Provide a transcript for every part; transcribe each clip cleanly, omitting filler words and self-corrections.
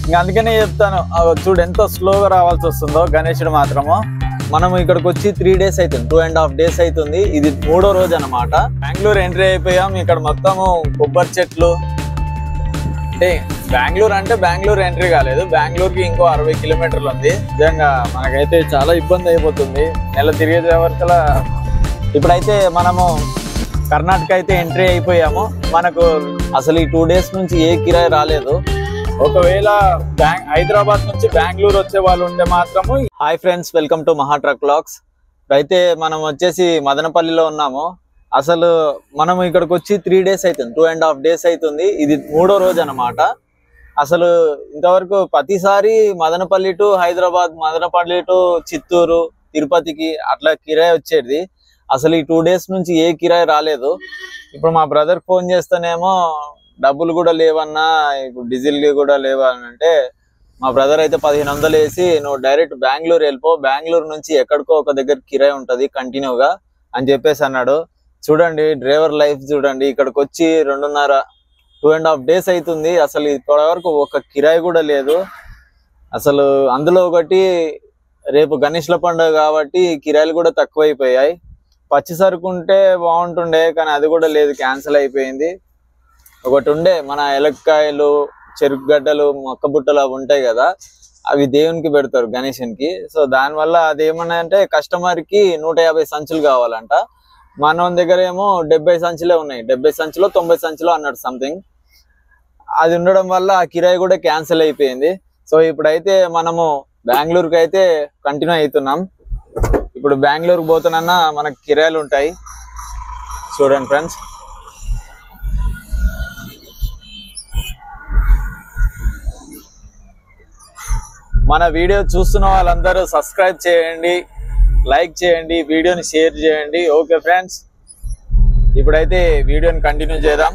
ఇంకా అందుకనే చెప్తాను, చూడు ఎంత స్లోగా రావాల్సి వస్తుందో గణేశుడు మాత్రము. మనం ఇక్కడికి వచ్చి 3 days అవుతుంది, 2.5 days అవుతుంది. ఇది 3వ రోజు అన్నమాట. బెంగళూరు ఎంట్రీ అయిపోయాం. ఇక్కడ మొత్తము కొబ్బరి చెట్లు. అంటే బెంగళూరు ఎంట్రీ కాలేదు, బెంగళూరుకి ఇంకో 60 కిలోమీటర్లు ఉంది. నిజంగా మనకైతే చాలా ఇబ్బంది అయిపోతుంది నెల తిరిగే వరకలా. ఇప్పుడైతే మనము కర్ణాటక అయితే ఎంట్రీ అయిపోయాము. మనకు అసలు ఈ 2 days నుంచి ఏ కిరాయి రాలేదు. ఒకవేళ హైదరాబాద్ నుంచి బెంగళూరు వచ్చే వాళ్ళు ఉంటే మాత్రము. హాయ్ ఫ్రెండ్స్, వెల్కమ్ టు మహా ట్రక్ వ్లాగ్స్. అయితే మనం వచ్చేసి మదనపల్లిలో ఉన్నాము. అసలు మనం ఇక్కడికి వచ్చి 3 days అవుతుంది, 2.5 days అవుతుంది. ఇది 3వ రోజు అన్నమాట. అసలు ఇంతవరకు ప్రతిసారి మదనపల్లి టు హైదరాబాద్, మదనపల్లి టు చిత్తూరు, తిరుపతికి అట్లా కిరాయి వచ్చేది. అసలు ఈ 2 days నుంచి ఏ కిరాయి రాలేదు. ఇప్పుడు మా బ్రదర్ ఫోన్ చేస్తేనేమో డబ్బులు కూడా లేవన్నా, ఇప్పుడు డీజిల్ కూడా లేవా అని అంటే, మా బ్రదర్ అయితే 1500 వేసి నువ్వు డైరెక్ట్ బెంగళూరు వెళ్ళిపో, బెంగళూరు నుంచి ఎక్కడికో ఒక దగ్గర కిరాయి ఉంటుంది కంటిన్యూగా అని చెప్పేసి అన్నాడు. చూడండి డ్రైవర్ లైఫ్ చూడండి. ఇక్కడికి వచ్చి 2.5 days అవుతుంది. అసలు ఇప్పటివరకు ఒక కిరాయి కూడా లేదు. అసలు అందులో ఒకటి రేపు గణేష్ల పండుగ కాబట్టి కిరాయిలు కూడా తక్కువైపోయాయి. పచ్చి సరుకు ఉంటే బాగుంటుండే, కానీ అది కూడా లేదు, క్యాన్సిల్ అయిపోయింది. ఒకటి ఉండే మన ఎలక్కాయలు, చెరుకు గడ్డలు, మొక్క బుట్టలు అవి ఉంటాయి కదా, అవి దేవునికి పెడతారు గణేశునికి. సో దానివల్ల అదేమన్నా అంటే కస్టమర్కి 150 సంచులు కావాలంట. మన దగ్గర ఏమో 70 సంచులే ఉన్నాయి. 70 సంచులో 90 సంచులో అన్నాడు సంథింగ్. అది ఉండడం వల్ల ఆ కిరాయి కూడా క్యాన్సిల్ అయిపోయింది. సో ఇప్పుడైతే మనము బెంగళూరుకి అయితే కంటిన్యూ అవుతున్నాం. ఇప్పుడు బెంగళూరుకి పోతున్నా మనకు కిరాయిలు ఉంటాయి. చూడండి ఫ్రెండ్స్, మన వీడియో చూస్తున్న వాళ్ళందరూ సబ్స్క్రైబ్ చేయండి, లైక్ చేయండి, వీడియోని షేర్ చేయండి. ఓకే ఫ్రెండ్స్, ఇప్పుడైతే వీడియోని కంటిన్యూ చేద్దాం.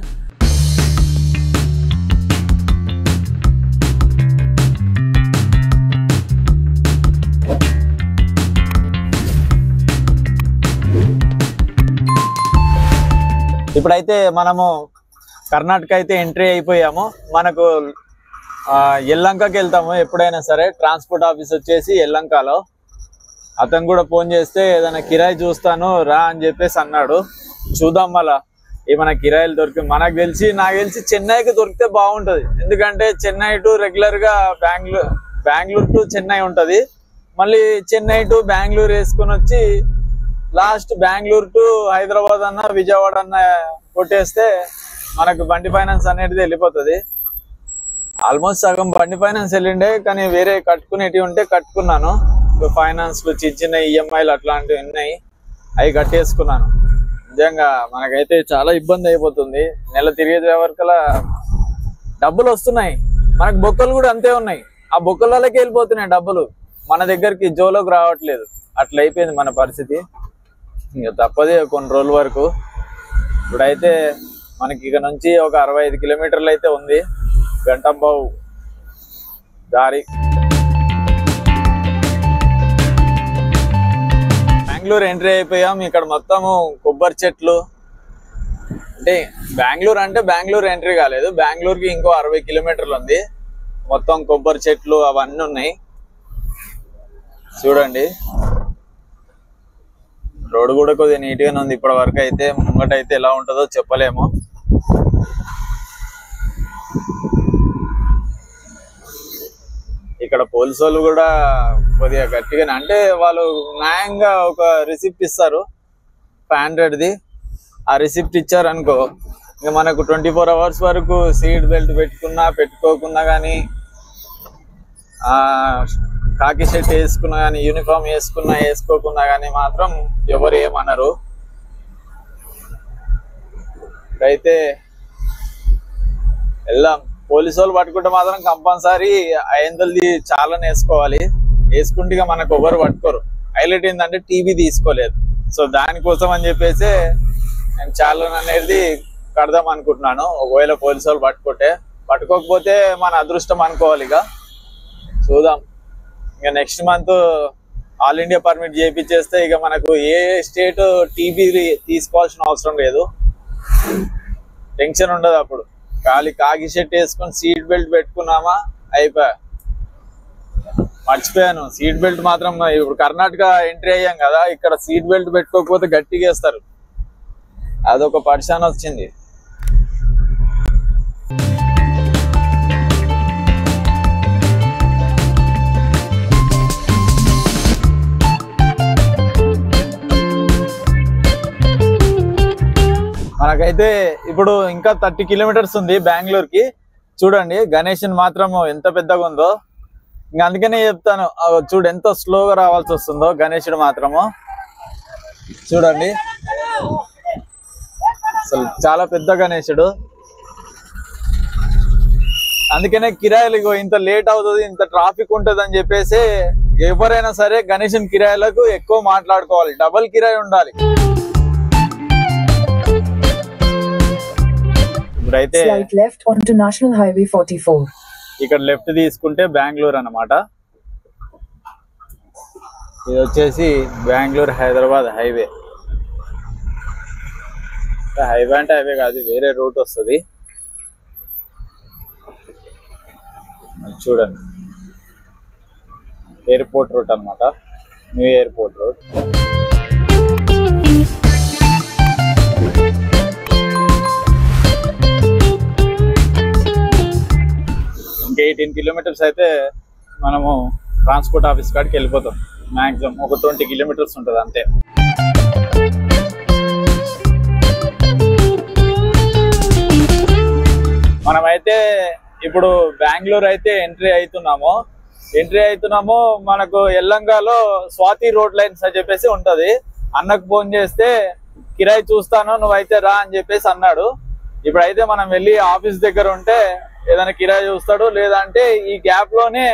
ఇప్పుడైతే మనము కర్ణాటక అయితే ఎంట్రీ అయిపోయాము. మనకు ఎల్లంకకి వెళ్తాము ఎప్పుడైనా సరే. ట్రాన్స్పోర్ట్ ఆఫీస్ వచ్చేసి ఎల్లంకలో. అతను కూడా ఫోన్ చేస్తే ఏదైనా కిరాయి చూస్తాను రా అని చెప్పేసి అన్నాడు. చూద్దాం మళ్ళా ఏమైనా కిరాయిలు దొరికి. నాకు తెలిసి చెన్నైకి దొరికితే బాగుంటుంది. ఎందుకంటే చెన్నై టు రెగ్యులర్గా బెంగళూరు టు చెన్నై ఉంటుంది. మళ్ళీ చెన్నై టు బెంగళూరు వేసుకొని వచ్చి లాస్ట్ బెంగళూరు టు హైదరాబాద్ అన్న విజయవాడ అన్న కొట్టేస్తే మనకు బండి ఫైనాన్స్ అనేది వెళ్ళిపోతుంది. ఆల్మోస్ట్ సగం బండి ఫైనాన్స్ వెళ్ళిండే, కానీ వేరే కట్టుకునేవి ఉంటే కట్టుకున్నాను. ఫైనాన్స్లు చిన్న ఈఎంఐలు అట్లాంటివి ఉన్నాయి, అవి కట్టేసుకున్నాను. నిజంగా మనకైతే చాలా ఇబ్బంది అయిపోతుంది. నెల తిరిగే వరకలా డబ్బులు వస్తున్నాయి, మనకు బొక్కలు కూడా అంతే ఉన్నాయి. ఆ బొక్కలకి వెళ్ళిపోతున్నాయి డబ్బులు, మన దగ్గరికి జోలోకి రావట్లేదు. అట్లా అయిపోయింది మన పరిస్థితి. ఇంకా తప్పదే కొన్ని రోజుల వరకు. ఇప్పుడైతే మనకి ఇక నుంచి ఒక 65 కిలోమీటర్లు అయితే ఉంది, గంటంబావు దారి. బెంగళూరు ఎంట్రీ అయిపోయాం. ఇక్కడ మొత్తము కొబ్బరి చెట్లు. అంటే బెంగళూరు ఎంట్రీ కాలేదు, బెంగళూరుకి ఇంకో 60 కిలోమీటర్లు ఉంది. మొత్తం కొబ్బరి చెట్లు అవన్నీ ఉన్నాయి. చూడండి రోడ్డు కూడా కొద్దిగా నీట్గానే ఉంది ఇప్పటి వరకు అయితే. ముంగటైతే ఎలా ఉంటుందో చెప్పలేము. ఇక్కడ పోలీసు వాళ్ళు కూడా కొద్దిగా గట్టిగానే, అంటే వాళ్ళు న్యాయంగా ఒక రిసిప్ట్ ఇస్తారు 500ది. ఆ రిసిప్ట్ ఇచ్చారనుకో, ఇంకా మనకు 24 hours వరకు సీట్ బెల్ట్ పెట్టుకున్నా పెట్టుకోకున్నా కానీ, కాకి షర్ట్ వేసుకున్నా కానీ, యూనిఫామ్ వేసుకోకున్నా కానీ మాత్రం ఎవరు ఏమనరు. అయితే వెళ్దాం. పోలీసు వాళ్ళు పట్టుకుంటే మాత్రం కంపల్సరీ 500ది చాలా వేసుకోవాలి. వేసుకుంటే మనకు ఎవరు పట్టుకోరు. హైలైట్ ఏంటంటే టీవీ తీసుకోలేదు. సో దానికోసం అని చెప్పేసి నేను చాలా అనేది కడదాం అనుకుంటున్నాను. ఒకవేళ పోలీసు వాళ్ళు పట్టుకోకపోతే మన అదృష్టం అనుకోవాలి. ఇక చూద్దాం. ఇంకా next month all India permit చేయించేస్తే ఇక మనకు ఏ స్టేట్ టీవీ తీసుకోవాల్సిన అవసరం లేదు, టెన్షన్ ఉండదు. అప్పుడు ఖాళీ కాకి షర్ట్ వేసుకొని సీట్ బెల్ట్ పెట్టుకున్నామా, అయిపోయా. మర్చిపోయాను సీట్ బెల్ట్ మాత్రం. ఇప్పుడు కర్ణాటక ఎంట్రీ అయ్యాం కదా, ఇక్కడ సీట్ బెల్ట్ పెట్టుకోకపోతే గట్టిగా వేస్తారు. అదొక పరిశాన్ వచ్చింది. మనకైతే ఇప్పుడు ఇంకా 30 కిలోమీటర్స్ ఉంది బెంగళూరుకి. చూడండి గణేషన్ మాత్రం ఎంత పెద్దగా ఉందో. ఇంకా అందుకనే చెప్తాను, చూడు ఎంత స్లోగా రావాల్సి వస్తుందో గణేశుడు మాత్రము. చూడండి అసలు చాలా పెద్ద గణేశుడు. అందుకనే కిరాయిలు ఇంత లేట్ అవుతుంది, ఇంత ట్రాఫిక్ ఉంటుంది అని చెప్పేసి ఎవరైనా సరే గణేశన్ కిరాయిలకు ఎక్కువ మాట్లాడుకోవాలి, డబల్ కిరాయి ఉండాలి. ఇప్పుడైతే left onto National Highway 44. ఇక్కడ లెఫ్ట్ తీసుకుంటే బెంగళూరు అన్నమాట. ఇది వచ్చేసి బెంగళూరు హైదరాబాద్ హైవే. హైవే అంటే హైవే కాదు, వేరే రూట్ వస్తుంది. చూడండి ఎయిర్పోర్ట్ రూట్ అన్నమాట, న్యూ ఎయిర్పోర్ట్ రూట్. ఇంకా 18 కిలోమీటర్స్ అయితే మనము ట్రాన్స్పోర్ట్ ఆఫీస్ కాడికి వెళ్ళిపోతాం. మ్యాక్సిమం ఒక 20 కిలోమీటర్స్ ఉంటుంది అంతే. మనమైతే ఇప్పుడు బెంగళూరు అయితే ఎంట్రీ అవుతున్నాము. మనకు ఎల్లంగాలో స్వాతి రోడ్ లైన్స్ అని చెప్పేసి ఉంటది. అన్నకు ఫోన్ చేస్తే కిరాయి చూస్తాను నువ్వైతే రా అని చెప్పేసి అన్నాడు. ఇప్పుడైతే మనం వెళ్ళి ఆఫీస్ దగ్గర ఉంటే ఏదైనా కిరాయి చూస్తాడు, లేదంటే ఈ గ్యాప్ లోనే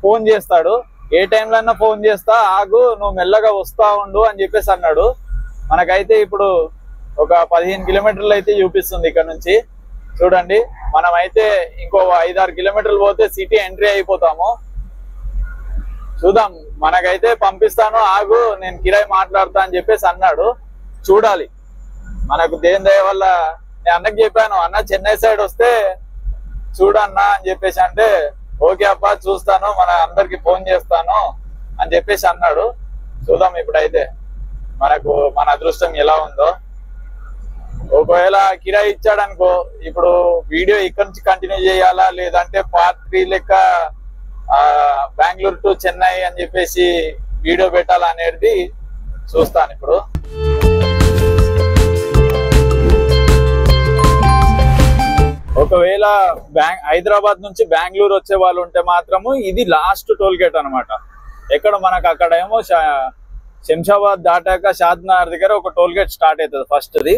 ఫోన్ చేస్తాడు. ఏ టైంలో అయినా ఫోన్ చేస్తా, ఆగు నువ్వు మెల్లగా వస్తా ఉండు అని చెప్పేసి అన్నాడు. మనకైతే ఇప్పుడు ఒక 15 కిలోమీటర్లు అయితే చూపిస్తుంది ఇక్కడ నుంచి. చూడండి మనమైతే ఇంకో 5-6 కిలోమీటర్లు పోతే సిటీ ఎంట్రీ అయిపోతాము. చూద్దాం, మనకైతే పంపిస్తాను ఆగు నేను కిరాయి మాట్లాడతా అని చెప్పేసి అన్నాడు. చూడాలి, మనకు దేని దయ వల్ల. నేను అన్నకి చెప్పాను, అన్న చెన్నై సైడ్ వస్తే చూడన్నా అని చెప్పేసి అంటే, ఓకే అప్ప చూస్తాను, మన అందరికి ఫోన్ చేస్తాను అని చెప్పేసి అన్నాడు. చూద్దాం ఇప్పుడైతే మనకు మన అదృష్టం ఎలా ఉందో. ఒకవేళ కిరాయి ఇచ్చాడు అనుకో, ఇప్పుడు వీడియో ఇక్కడ నుంచి కంటిన్యూ చేయాలా, లేదంటే పార్ట్ 3 లెక్క బెంగళూరు టు చెన్నై అని చెప్పేసి వీడియో పెట్టాలా అనేది చూస్తాను ఇప్పుడు. ఒకవేళ హైదరాబాద్ నుంచి బెంగళూరు వచ్చే వాళ్ళు ఉంటే మాత్రము ఇది లాస్ట్ టోల్ గేట్ అనమాట. ఎక్కడ మనకు అక్కడ ఏమో శంషాబాద్ దాటాక షాద్నగర్ దగ్గర ఒక టోల్ గేట్ స్టార్ట్ అవుతుంది ఫస్ట్ది.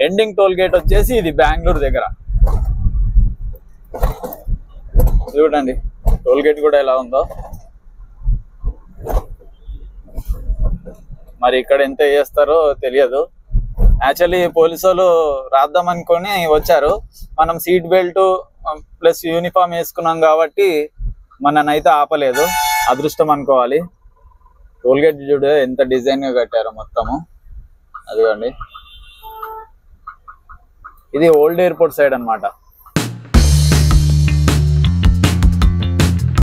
ఎండింగ్ టోల్ గేట్ వచ్చేసి ఇది బెంగళూరు దగ్గర. చూడండి టోల్ గేట్ కూడా ఎలా ఉందో. మరి ఇక్కడ ఎంత చేస్తారో తెలియదు. యాక్చువల్లీ పోలీసు వాళ్ళు రాద్దాం అనుకొని వచ్చారు. మనం సీట్ బెల్ట్ ప్లస్ యూనిఫామ్ వేసుకున్నాం కాబట్టి మననైతే ఆపలేదు, అదృష్టం అనుకోవాలి. టోల్గేట్ చూడు ఎంత డిజైన్ గా కట్టారో మొత్తము. అదిగోండి ఇది ఓల్డ్ ఎయిర్పోర్ట్ సైడ్ అన్నమాట.